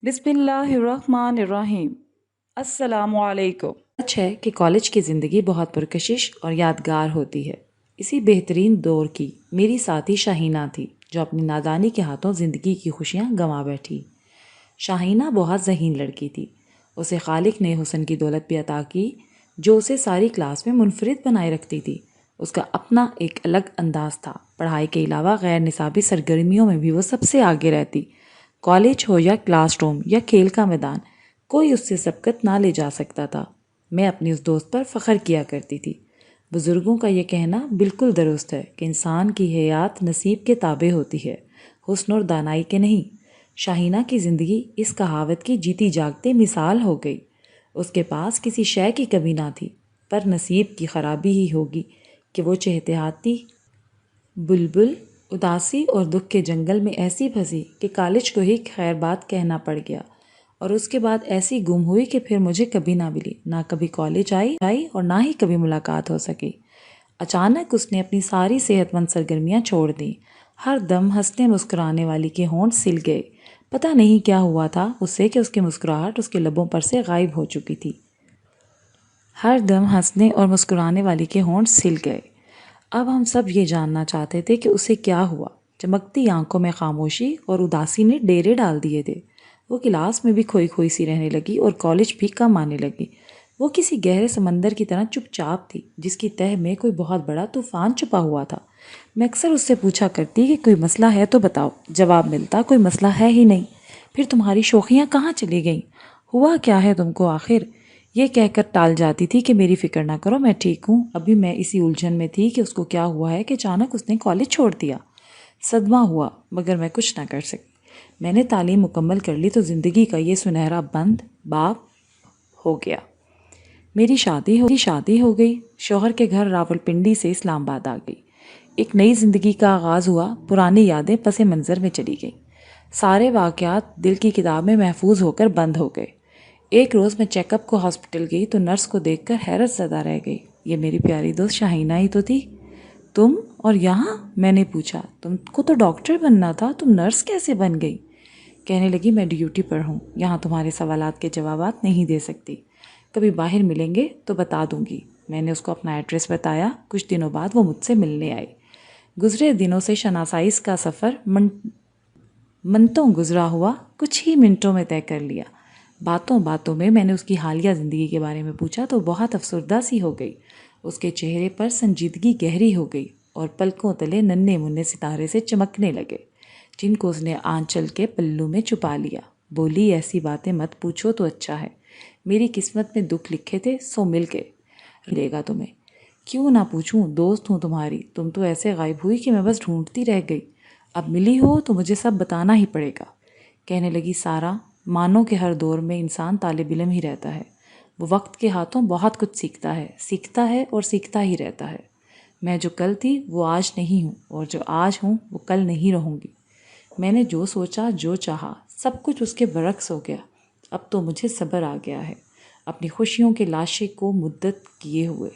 بسم اللہ الرحمن الرحیم۔ السلام علیکم۔ سچ ہے کہ کالج کی زندگی بہت پرکشش اور یادگار ہوتی ہے۔ اسی بہترین دور کی میری ساتھی شاہینہ تھی جو اپنی نادانی کے ہاتھوں زندگی کی خوشیاں گنوا بیٹھی۔ شاہینہ بہت ذہین لڑکی تھی۔ اسے خالق نے حسن کی دولت بھی عطا کی جو اسے ساری کلاس میں منفرد بنائے رکھتی تھی۔ اس کا اپنا ایک الگ انداز تھا۔ پڑھائی کے علاوہ غیر نصابی سرگرمیوں میں بھی وہ سب سے آگے رہتی۔ کالج ہو یا کلاس روم یا کھیل کا میدان، کوئی اس سے سبقت نہ لے جا سکتا تھا۔ میں اپنی اس دوست پر فخر کیا کرتی تھی۔ بزرگوں کا یہ کہنا بالکل درست ہے کہ انسان کی حیات نصیب کے تابع ہوتی ہے، حسن اور دانائی کے نہیں۔ شاہینہ کی زندگی اس کہاوت کی جیتی جاگتی مثال ہو گئی۔ اس کے پاس کسی شے کی کمی نہ تھی، پر نصیب کی خرابی ہی ہوگی کہ وہ چہتہاتی بلبل اداسی اور دکھ کے جنگل میں ایسی پھنسی کہ کالج کو ہی خیر بات کہنا پڑ گیا، اور اس کے بعد ایسی گم ہوئی کہ پھر مجھے کبھی نہ ملی، نہ کبھی کالج آئی اور نہ ہی کبھی ملاقات ہو سکی۔ اچانک اس نے اپنی ساری صحت مند سرگرمیاں چھوڑ دیں۔ ہر دم ہنسنے مسکرانے والی کے ہونٹ سل گئے۔ پتہ نہیں کیا ہوا تھا اسے کہ اس کی مسکراہٹ اس کے لبوں پر سے غائب ہو چکی تھی۔ ہر دم ہنسنے اور مسکرانے والی کے ہونٹ سل گئے۔ اب ہم سب یہ جاننا چاہتے تھے کہ اسے کیا ہوا۔ چمکتی آنکھوں میں خاموشی اور اداسی نے ڈیرے ڈال دیے تھے۔ وہ کلاس میں بھی کھوئی کھوئی سی رہنے لگی اور کالج بھی کم آنے لگی۔ وہ کسی گہرے سمندر کی طرح چپ چاپ تھی جس کی تہہ میں کوئی بہت بڑا طوفان چھپا ہوا تھا۔ میں اکثر اس سے پوچھا کرتی کہ کوئی مسئلہ ہے تو بتاؤ۔ جواب ملتا کوئی مسئلہ ہے ہی نہیں۔ پھر تمہاری شوخیاں کہاں چلی گئیں؟ ہوا کیا ہے تم کو آخر؟ یہ کہہ کر ٹال جاتی تھی کہ میری فکر نہ کرو، میں ٹھیک ہوں۔ ابھی میں اسی الجھن میں تھی کہ اس کو کیا ہوا ہے کہ اچانک اس نے کالج چھوڑ دیا۔ صدمہ ہوا مگر میں کچھ نہ کر سکی۔ میں نے تعلیم مکمل کر لی تو زندگی کا یہ سنہرا بند باب ہو گیا۔ میری شادی ہو گئی۔ شوہر کے گھر راولپنڈی سے اسلام آباد آ گئی۔ ایک نئی زندگی کا آغاز ہوا۔ پرانی یادیں پس منظر میں چلی گئیں۔ سارے واقعات دل کی کتاب میں محفوظ ہو کر بند ہو گئے۔ ایک روز میں چیک اپ کو ہاسپٹل گئی تو نرس کو دیکھ کر حیرت زدہ رہ گئی۔ یہ میری پیاری دوست شاہینہ ہی تو تھی۔ تم اور یہاں؟ میں نے پوچھا۔ تم کو تو ڈاکٹر بننا تھا، تم نرس کیسے بن گئی؟ کہنے لگی میں ڈیوٹی پر ہوں، یہاں تمہارے سوالات کے جوابات نہیں دے سکتی، کبھی باہر ملیں گے تو بتا دوں گی۔ میں نے اس کو اپنا ایڈریس بتایا۔ کچھ دنوں بعد وہ مجھ سے ملنے آئی۔ گزرے دنوں سے شناسائی کا سفر منتوں گزرا ہوا کچھ ہی منٹوں میں طے کر لیا۔ باتوں باتوں میں نے اس کی حالیہ زندگی کے بارے میں پوچھا تو بہت افسردہ سی ہو گئی۔ اس کے چہرے پر سنجیدگی گہری ہو گئی اور پلکوں تلے ننھے منھے ستارے سے چمکنے لگے جن کو اس نے آنچل کے پلو میں چھپا لیا۔ بولی ایسی باتیں مت پوچھو تو اچھا ہے، میری قسمت میں دکھ لکھے تھے سو مل گئے، ملے گا تمہیں۔ کیوں نہ پوچھوں، دوست ہوں تمہاری۔ تم تو ایسے غائب ہوئی کہ میں بس ڈھونڈتی رہ گئی، اب ملی ہو تو مجھے سب بتانا ہی پڑے گا۔ کہنے لگی سارا، مانو کہ ہر دور میں انسان طالب علم ہی رہتا ہے، وہ وقت کے ہاتھوں بہت کچھ سیکھتا ہے اور سیکھتا ہی رہتا ہے۔ میں جو کل تھی وہ آج نہیں ہوں، اور جو آج ہوں وہ کل نہیں رہوں گی۔ میں نے جو سوچا جو چاہا سب کچھ اس کے برعکس ہو گیا۔ اب تو مجھے صبر آ گیا ہے، اپنی خوشیوں کے لاشے کو مدت کیے ہوئے،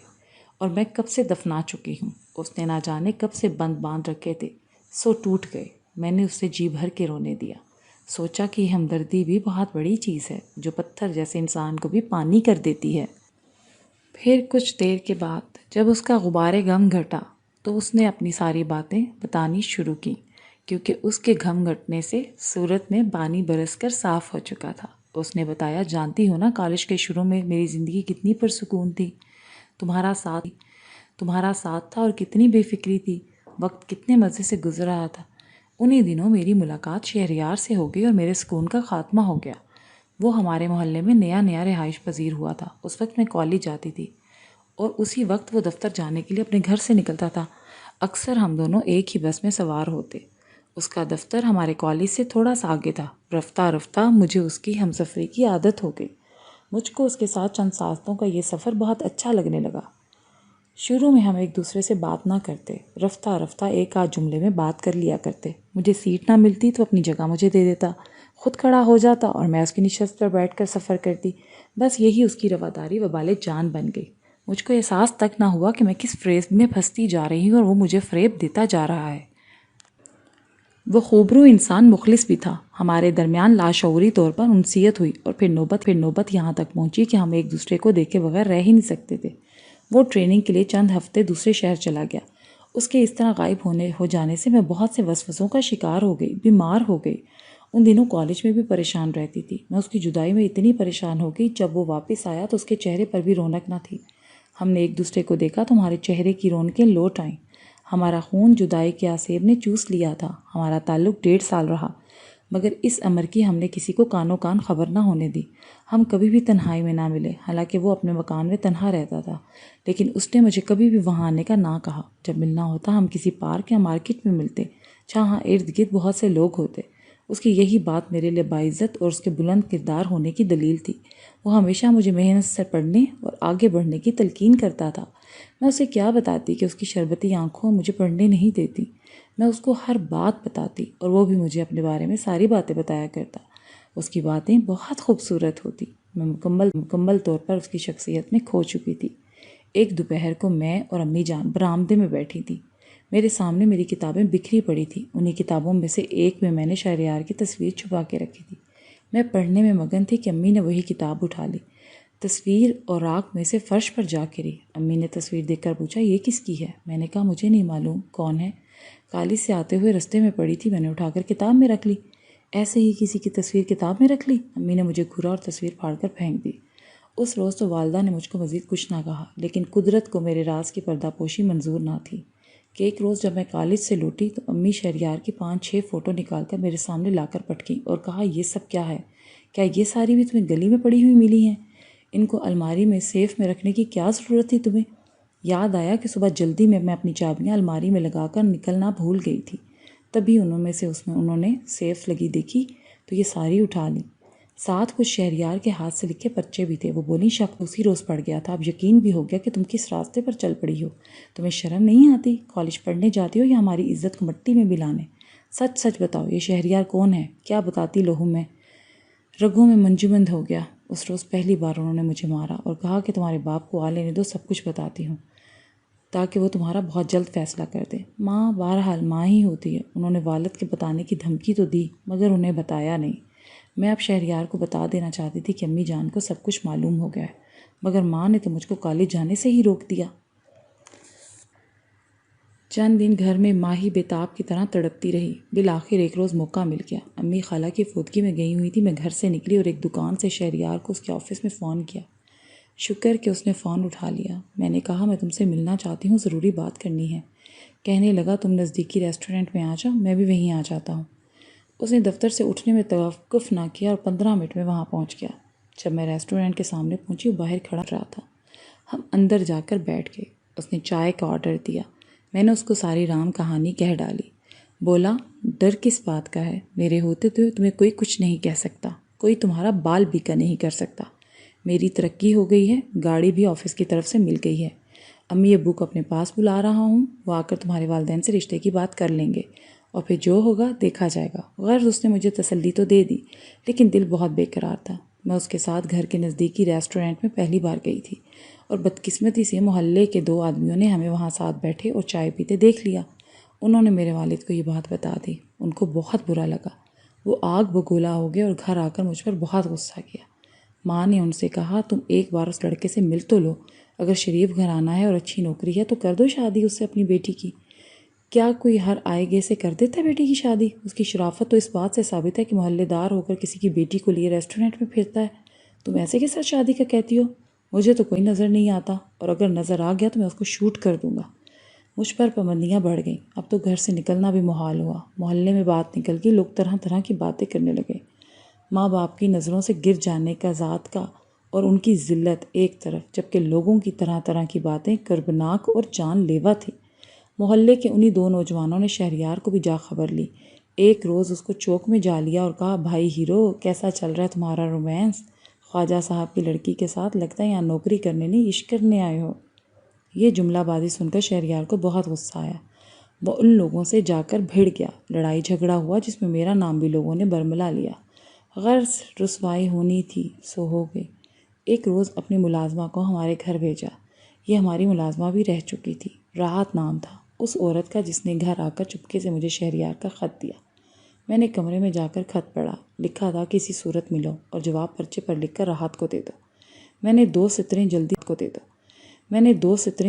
اور میں کب سے دفنا چکی ہوں۔ اس نے نہ جانے کب سے بند باندھ رکھے تھے سو ٹوٹ گئے۔ میں نے اسے جی بھر کے رونے دیا، سوچا کہ ہمدردی بھی بہت بڑی چیز ہے جو پتھر جیسے انسان کو بھی پانی کر دیتی ہے۔ پھر کچھ دیر کے بعد جب اس کا غبار غم گھٹا تو اس نے اپنی ساری باتیں بتانی شروع کی، کیونکہ اس کے غم گھٹنے سے صورت میں پانی برس کر صاف ہو چکا تھا۔ اس نے بتایا جانتی ہو نا کالج کے شروع میں میری زندگی کتنی پرسکون تھی، تمہارا ساتھ تھا اور کتنی بے فکری تھی، وقت کتنے مزے سے گزر رہا تھا۔ انہی دنوں میری ملاقات شہریار سے ہو گئی اور میرے سکون کا خاتمہ ہو گیا۔ وہ ہمارے محلے میں نیا رہائش پذیر ہوا تھا۔ اس وقت میں کالج جاتی تھی اور اسی وقت وہ دفتر جانے کے لیے اپنے گھر سے نکلتا تھا۔ اکثر ہم دونوں ایک ہی بس میں سوار ہوتے۔ اس کا دفتر ہمارے کالج سے تھوڑا سا آگے تھا۔ رفتہ رفتہ مجھے اس کی ہمسفری کی عادت ہو گئی۔ مجھ کو اس کے ساتھ چند ساعتوں کا یہ سفر بہت اچھا لگنے لگا۔ شروع میں ہم ایک دوسرے سے بات نہ کرتے، رفتہ رفتہ ایک آدھ جملے میں بات کر لیا کرتے۔ مجھے سیٹ نہ ملتی تو اپنی جگہ مجھے دے دیتا، خود کھڑا ہو جاتا اور میں اس کی نشست پر بیٹھ کر سفر کرتی۔ بس یہی اس کی رواداری وبال جان بن گئی۔ مجھ کو احساس تک نہ ہوا کہ میں کس فریب میں پھنستی جا رہی ہوں اور وہ مجھے فریب دیتا جا رہا ہے۔ وہ خوبرو انسان مخلص بھی تھا۔ ہمارے درمیان لاشعوری طور پر انسیت ہوئی اور پھر نوبت یہاں تک پہنچی کہ ہم ایک دوسرے کو دیکھے بغیر رہ ہی نہیں سکتے تھے۔ وہ ٹریننگ کے لیے چند ہفتے دوسرے شہر چلا گیا۔ اس کے اس طرح غائب ہو جانے سے میں بہت سے وسوسوں کا شکار ہو گئی، بیمار ہو گئی۔ ان دنوں کالج میں بھی پریشان رہتی تھی۔ میں اس کی جدائی میں اتنی پریشان ہو گئی، جب وہ واپس آیا تو اس کے چہرے پر بھی رونق نہ تھی۔ ہم نے ایک دوسرے کو دیکھا تو ہمارے چہرے کی رونقیں لوٹ آئیں۔ ہمارا خون جدائی کے آسیب نے چوس لیا تھا۔ ہمارا تعلق 1.5 سال رہا، مگر اس امر کی ہم نے کسی کو کانوں کان خبر نہ ہونے دی۔ ہم کبھی بھی تنہائی میں نہ ملے، حالانکہ وہ اپنے مکان میں تنہا رہتا تھا، لیکن اس نے مجھے کبھی بھی وہاں آنے کا نہ کہا۔ جب ملنا ہوتا ہم کسی پارک یا مارکیٹ میں ملتے، جہاں ارد گرد بہت سے لوگ ہوتے۔ اس کی یہی بات میرے لیے باعزت اور اس کے بلند کردار ہونے کی دلیل تھی۔ وہ ہمیشہ مجھے محنت سے پڑھنے اور آگے بڑھنے کی تلقین کرتا تھا۔ میں اسے کیا بتاتی کہ اس کی شربتی آنکھوں مجھے پڑھنے نہیں دیتی۔ میں اس کو ہر بات بتاتی اور وہ بھی مجھے اپنے بارے میں ساری باتیں بتایا کرتا۔ اس کی باتیں بہت خوبصورت ہوتی۔ میں مکمل طور پر اس کی شخصیت میں کھو چکی تھی۔ ایک دوپہر کو میں اور امی جان برآمدے میں بیٹھی تھی۔ میرے سامنے میری کتابیں بکھری پڑی تھیں۔ انہی کتابوں میں سے ایک میں نے شہریار کی تصویر چھپا کے رکھی تھی۔ میں پڑھنے میں مگن تھی کہ امی نے وہی کتاب اٹھا لی۔ تصویر اور راکھ میں سے فرش پر جا گری۔ امی نے تصویر دیکھ کر پوچھا، یہ کس کی ہے؟ میں نے کہا، مجھے نہیں معلوم کون ہے، کالج سے آتے ہوئے رستے میں پڑی تھی، میں نے اٹھا کر کتاب میں رکھ لی۔ ایسے ہی کسی کی تصویر کتاب میں رکھ لی؟ امی نے مجھے گھورا اور تصویر پھاڑ کر پھینک دی۔ اس روز تو والدہ نے مجھ کو مزید کچھ نہ کہا، لیکن قدرت کو میرے راز کی پردہ پوشی منظور نہ تھی کہ ایک روز جب میں کالج سے لوٹی تو امی شہریار کی 5-6 فوٹو نکال کر میرے سامنے لا کر پٹکیں اور کہا، یہ سب کیا ہے؟ کیا یہ ساری بھی تمہیں گلی میں پڑی ہوئی ملی ہیں؟ ان کو الماری میں سیف میں رکھنے کی کیا ضرورت تھی تمہیں؟ یاد آیا کہ صبح جلدی میں اپنی چابیاں الماری میں لگا کر نکلنا بھول گئی تھی۔ تبھی انہوں نے سیف لگی دیکھی تو یہ ساری اٹھا لی۔ ساتھ کچھ شہریار کے ہاتھ سے لکھے پرچے بھی تھے۔ وہ بولی، شک اسی روز پڑ گیا تھا، اب یقین بھی ہو گیا کہ تم کس راستے پر چل پڑی ہو۔ تمہیں شرم نہیں آتی؟ کالج پڑھنے جاتی ہو یا ہماری عزت کو مٹی میں ملانے؟ سچ بتاؤ، یہ شہریار کون ہے؟ کیا بتاتی؟ لہو میں رگوں میں منجمد ہو گیا۔ اس روز پہلی بار انہوں نے مجھے مارا اور کہا کہ تمہارے باپ کو آ لینے دو، سب کچھ بتاتی ہوں، تاکہ وہ تمہارا بہت جلد فیصلہ کر دے۔ ماں بہرحال ماں ہی ہوتی ہے۔ انہوں نے والد کے بتانے کی دھمکی تو دی، مگر انہیں بتایا نہیں۔ میں اب شہریار کو بتا دینا چاہتی تھی کہ امی جان کو سب کچھ معلوم ہو گیا ہے، مگر ماں نے تو مجھ کو کالج جانے سے ہی روک دیا۔ چند دن گھر میں ماہی بےتاب کی طرح تڑپتی رہی۔ بالآخر ایک روز موقع مل گیا۔ امی خالہ کی فوتگی میں گئی ہوئی تھی۔ میں گھر سے نکلی اور ایک دکان سے شہریار کو اس کے آفس میں فون کیا۔ شکر کہ اس نے فون اٹھا لیا۔ میں نے کہا، میں تم سے ملنا چاہتی ہوں، ضروری بات کرنی ہے۔ کہنے لگا، تم نزدیکی ریسٹورنٹ میں آ جاؤ، میں بھی وہیں آ جاتا ہوں۔ اس نے دفتر سے اٹھنے میں توقف نہ کیا اور 15 منٹ میں وہاں پہنچ گیا۔ جب میں ریسٹورنٹ کے سامنے پہنچی، وہ باہر کھڑا رہا تھا۔ ہم اندر جا کر بیٹھ گئے۔ اس نے چائے کا آرڈر دیا۔ میں نے اس کو ساری رام کہانی کہہ ڈالی۔ بولا، ڈر کس بات کا ہے؟ میرے ہوتے تو تمہیں کوئی کچھ نہیں کہہ سکتا، کوئی تمہارا بال بیکا نہیں کر سکتا۔ میری ترقی ہو گئی ہے، گاڑی بھی آفس کی طرف سے مل گئی ہے۔ امی ابو کو اپنے پاس بلا رہا ہوں، وہ آ کر تمہارے والدین سے رشتے کی بات کر لیں گے اور پھر جو ہوگا دیکھا جائے گا۔ غرض اس نے مجھے تسلی تو دے دی، لیکن دل بہت بے قرار تھا۔ میں اس کے ساتھ گھر کے نزدیکی ریسٹورنٹ میں پہلی بار گئی تھی اور بدقسمتی سے محلے کے 2 آدمیوں نے ہمیں وہاں ساتھ بیٹھے اور چائے پیتے دیکھ لیا۔ انہوں نے میرے والد کو یہ بات بتا دی۔ ان کو بہت برا لگا۔ وہ آگ بگولا ہو گئے اور گھر آ کر مجھ پر بہت غصہ کیا۔ ماں نے ان سے کہا، تم ایک بار اس لڑکے سے مل تو لو، اگر شریف گھرانہ ہے اور اچھی نوکری ہے تو کر دو شادی اس سے اپنی بیٹی کی۔ کیا کوئی ہر آئے گے سے کر دیتا ہے بیٹی کی شادی؟ اس کی شرافت تو اس بات سے ثابت ہے کہ محلے دار ہو کر کسی کی بیٹی کو لیے ریسٹورنٹ میں پھرتا ہے۔ تم ایسے کے ساتھ شادی کا کہتی ہو؟ مجھے تو کوئی نظر نہیں آتا، اور اگر نظر آ گیا تو میں اس کو شوٹ کر دوں گا۔ مجھ پر پابندیاں بڑھ گئیں۔ اب تو گھر سے نکلنا بھی محال ہوا۔ محلے میں بات نکل گئی، لوگ طرح طرح کی باتیں کرنے لگے۔ ماں باپ کی نظروں سے گر جانے کا ذات کا اور ان کی ذلت ایک طرف، جبکہ لوگوں کی طرح طرح کی باتیں کربناک اور جان لیوا تھی۔ محلے کے انہی 2 نوجوانوں نے شہریار کو بھی جا خبر لی۔ ایک روز اس کو چوک میں جا لیا اور کہا، بھائی ہیرو، کیسا چل رہا ہے تمہارا رومانس خواجہ صاحب کی لڑکی کے ساتھ؟ لگتا ہے یہاں نوکری کرنے نہیں، عشق کرنے آئے ہو۔ یہ جملہ بازی سن کر شہریار کو بہت غصہ آیا۔ وہ ان لوگوں سے جا کر بھڑ گیا۔ لڑائی جھگڑا ہوا جس میں میرا نام بھی لوگوں نے برملا لیا۔ غرض رسوائی ہونی تھی سو ہو گئی۔ ایک روز اپنی ملازمہ کو ہمارے گھر بھیجا۔ یہ ہماری ملازمہ بھی رہ چکی تھی، راحت نام تھا اس عورت کا جس نے گھر آ کر چپکے سے مجھے شہریار کا خط دیا۔ میں نے کمرے میں جا کر خط پڑھا۔ لکھا تھا کسی صورت ملو اور جواب پرچے پر لکھ کر راحت کو دے دو۔ میں نے دو سطریں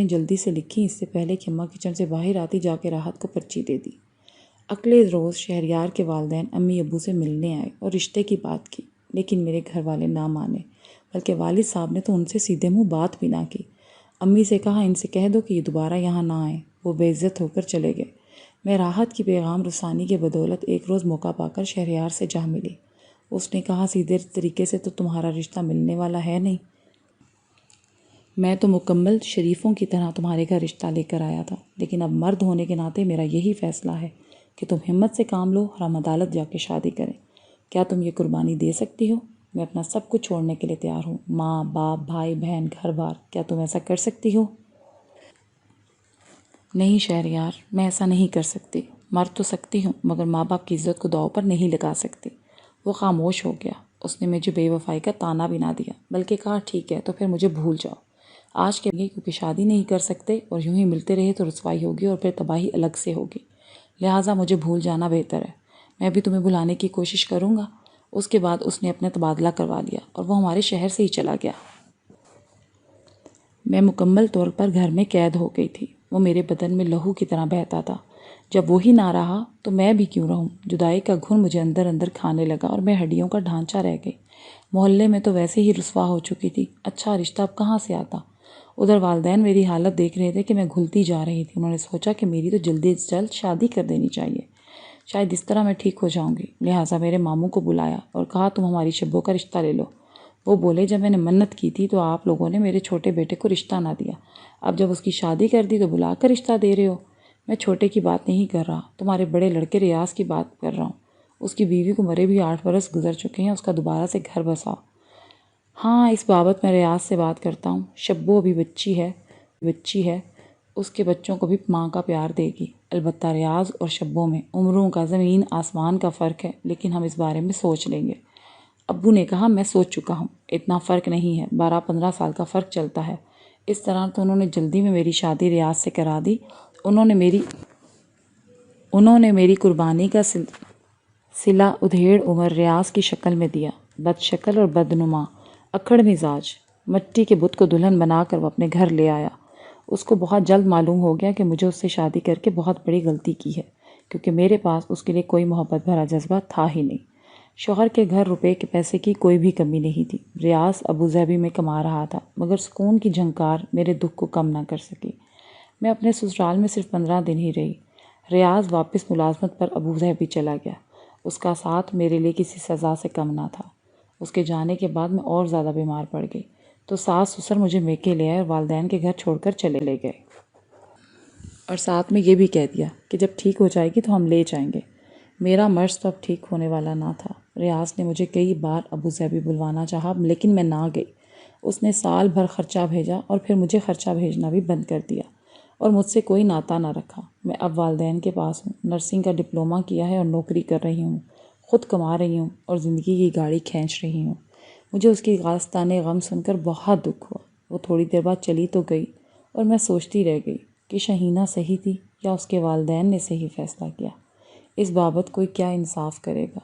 جلدی سے لکھی اس سے پہلے کہ اماں کچن سے باہر آتی جا کے راحت کو پرچی دے دی۔ اگلے روز شہریار کے والدین امی ابو سے ملنے آئے اور رشتے کی بات کی، لیکن میرے گھر والے نہ مانے، بلکہ والد صاحب نے تو ان سے سیدھے منہ بات بھی نہ کی۔ امی سے کہا ان سے کہہ دو کہ یہ دوبارہ یہاں نہ آئیں۔ وہ بے عزت ہو کر چلے گئے۔ میں راحت کی پیغام رسانی کے بدولت ایک روز موقع پا کر شہریار سے جا ملی۔ اس نے کہا سیدھے طریقے سے تو تمہارا رشتہ ملنے والا ہے نہیں۔ میں تو مکمل شریفوں کی طرح تمہارے گھر رشتہ لے کر آیا تھا، لیکن اب مرد ہونے کے ناطے میرا یہی فیصلہ ہے کہ تم ہمت سے کام لو اور ہم عدالت جا کے شادی کریں۔ کیا تم یہ قربانی دے سکتی ہو؟ میں اپنا سب کچھ چھوڑنے کے لیے تیار ہوں، ماں باپ بھائی بہن گھر بار۔ کیا تم ایسا کر سکتی ہو؟ نہیں شہریار، میں ایسا نہیں کر سکتی۔ مر تو سکتی ہوں مگر ماں باپ کی عزت کو داؤ پر نہیں لگا سکتی۔ وہ خاموش ہو گیا۔ اس نے مجھے بے وفائی کا طعنہ بھی نہ دیا، بلکہ کہا ٹھیک ہے تو پھر مجھے بھول جاؤ۔ آج کے لیے کیونکہ شادی نہیں کر سکتے اور یوں ہی ملتے رہے تو رسوائی ہوگی اور پھر تباہی الگ سے ہوگی، لہٰذا مجھے بھول جانا بہتر ہے۔ میں بھی تمہیں بھلانے کی کوشش کروں گا۔ اس کے بعد اس نے اپنا تبادلہ کروا لیا اور وہ ہمارے شہر سے ہی چلا گیا۔ میں مکمل طور پر گھر میں قید ہو گئی تھی۔ وہ میرے بدن میں لہو کی طرح بہتا تھا۔ جب وہی نہ رہا تو میں بھی کیوں رہوں؟ جدائی کا گھن مجھے اندر اندر کھانے لگا اور میں ہڈیوں کا ڈھانچہ رہ گئی۔ محلے میں تو ویسے ہی رسوا ہو چکی تھی، اچھا رشتہ اب کہاں سے آتا؟ ادھر والدین میری حالت دیکھ رہے تھے کہ میں گھلتی جا رہی تھی۔ انہوں نے سوچا کہ میری تو جلدی از جلد شادی کر دینی چاہیے، شاید اس طرح میں ٹھیک ہو جاؤں گی۔ لہٰذا میرے ماموں کو بلایا اور کہا تم ہماری شبو کا رشتہ لے لو۔ وہ بولے جب میں نے منت کی تھی تو آپ لوگوں نے میرے چھوٹے بیٹے کو رشتہ نہ دیا، اب جب اس کی شادی کر دی تو بلا کر رشتہ دے رہے ہو۔ میں چھوٹے کی بات نہیں کر رہا، تمہارے بڑے لڑکے ریاض کی بات کر رہا ہوں۔ اس کی بیوی کو مرے بھی 8 برس گزر چکے ہیں، اس کا دوبارہ سے گھر بساؤ۔ ہاں اس بابت میں ریاض سے بات کرتا ہوں۔ شبو ابھی بچی ہے، اس کے بچوں کو بھی ماں کا پیار دے گی۔ البتہ ریاض اور شبو میں عمروں کا زمین آسمان کا فرق ہے، لیکن ہم اس بارے میں سوچ لیں گے۔ ابو نے کہا میں سوچ چکا ہوں، اتنا فرق نہیں ہے، 12-15 سال کا فرق چلتا ہے۔ اس طرح تو انہوں نے جلدی میں میری شادی ریاض سے کرا دی۔ انہوں نے میری قربانی کا صلہ ادھیڑ عمر ریاض کی شکل میں دیا۔ بد شکل اور بدنما، اکھڑ مزاج، مٹی کے بت کو دلہن بنا کر وہ اپنے گھر لے آیا۔ اس کو بہت جلد معلوم ہو گیا کہ مجھے اس سے شادی کر کے بہت بڑی غلطی کی ہے، کیونکہ میرے پاس اس کے لیے کوئی محبت بھرا جذبہ تھا ہی نہیں۔ شوہر کے گھر روپے کے پیسے کی کوئی بھی کمی نہیں تھی۔ ریاض ابوظہبی میں کما رہا تھا، مگر سکون کی جھنکار میرے دکھ کو کم نہ کر سکی۔ میں اپنے سسرال میں صرف 15 دن ہی رہی۔ ریاض واپس ملازمت پر ابوظہبی چلا گیا۔ اس کا ساتھ میرے لیے کسی سزا سے کم نہ تھا۔ اس کے جانے کے بعد میں اور زیادہ بیمار پڑ گئی تو ساس سسر مجھے میکے لے آئے اور والدین کے گھر چھوڑ کر چلے گئے، اور ساتھ میں یہ بھی کہہ دیا کہ جب ٹھیک ہو جائے گی تو ہم لے جائیں گے۔ میرا مرض تو اب ٹھیک ہونے والا نہ تھا۔ ریاض نے مجھے کئی بار ابوظہبی بلوانا چاہا، لیکن میں نہ گئی۔ اس نے سال بھر خرچہ بھیجا اور پھر مجھے خرچہ بھیجنا بھی بند کر دیا اور مجھ سے کوئی ناطہ نہ رکھا۔ میں اب والدین کے پاس ہوں، نرسنگ کا ڈپلومہ کیا ہے اور نوکری کر رہی ہوں، خود کما رہی ہوں اور زندگی کی گاڑی کھینچ رہی ہوں۔ مجھے اس کی داستانِ غم سن کر بہت دکھ ہوا۔ وہ تھوڑی دیر بعد چلی تو گئی اور میں سوچتی رہ گئی کہ شہینہ صحیح تھی یا اس کے والدین نے صحیح فیصلہ کیا۔ اس بابت کوئی کیا انصاف کرے گا؟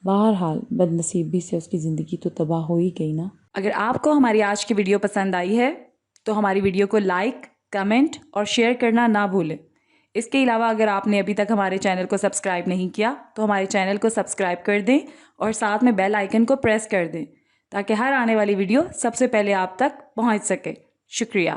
بہرحال بد نصیبی سے اس کی زندگی تو تباہ ہو ہی گئی نا۔ اگر آپ کو ہماری آج کی ویڈیو پسند آئی ہے تو ہماری ویڈیو کو لائک، کمنٹ اور شیئر کرنا نہ بھولیں۔ اس کے علاوہ اگر آپ نے ابھی تک ہمارے چینل کو سبسکرائب نہیں کیا تو ہمارے چینل کو سبسکرائب کر دیں اور ساتھ میں بیل آئیکن کو پریس کر دیں تاکہ ہر آنے والی ویڈیو سب سے پہلے آپ تک پہنچ سکے۔ شکریہ۔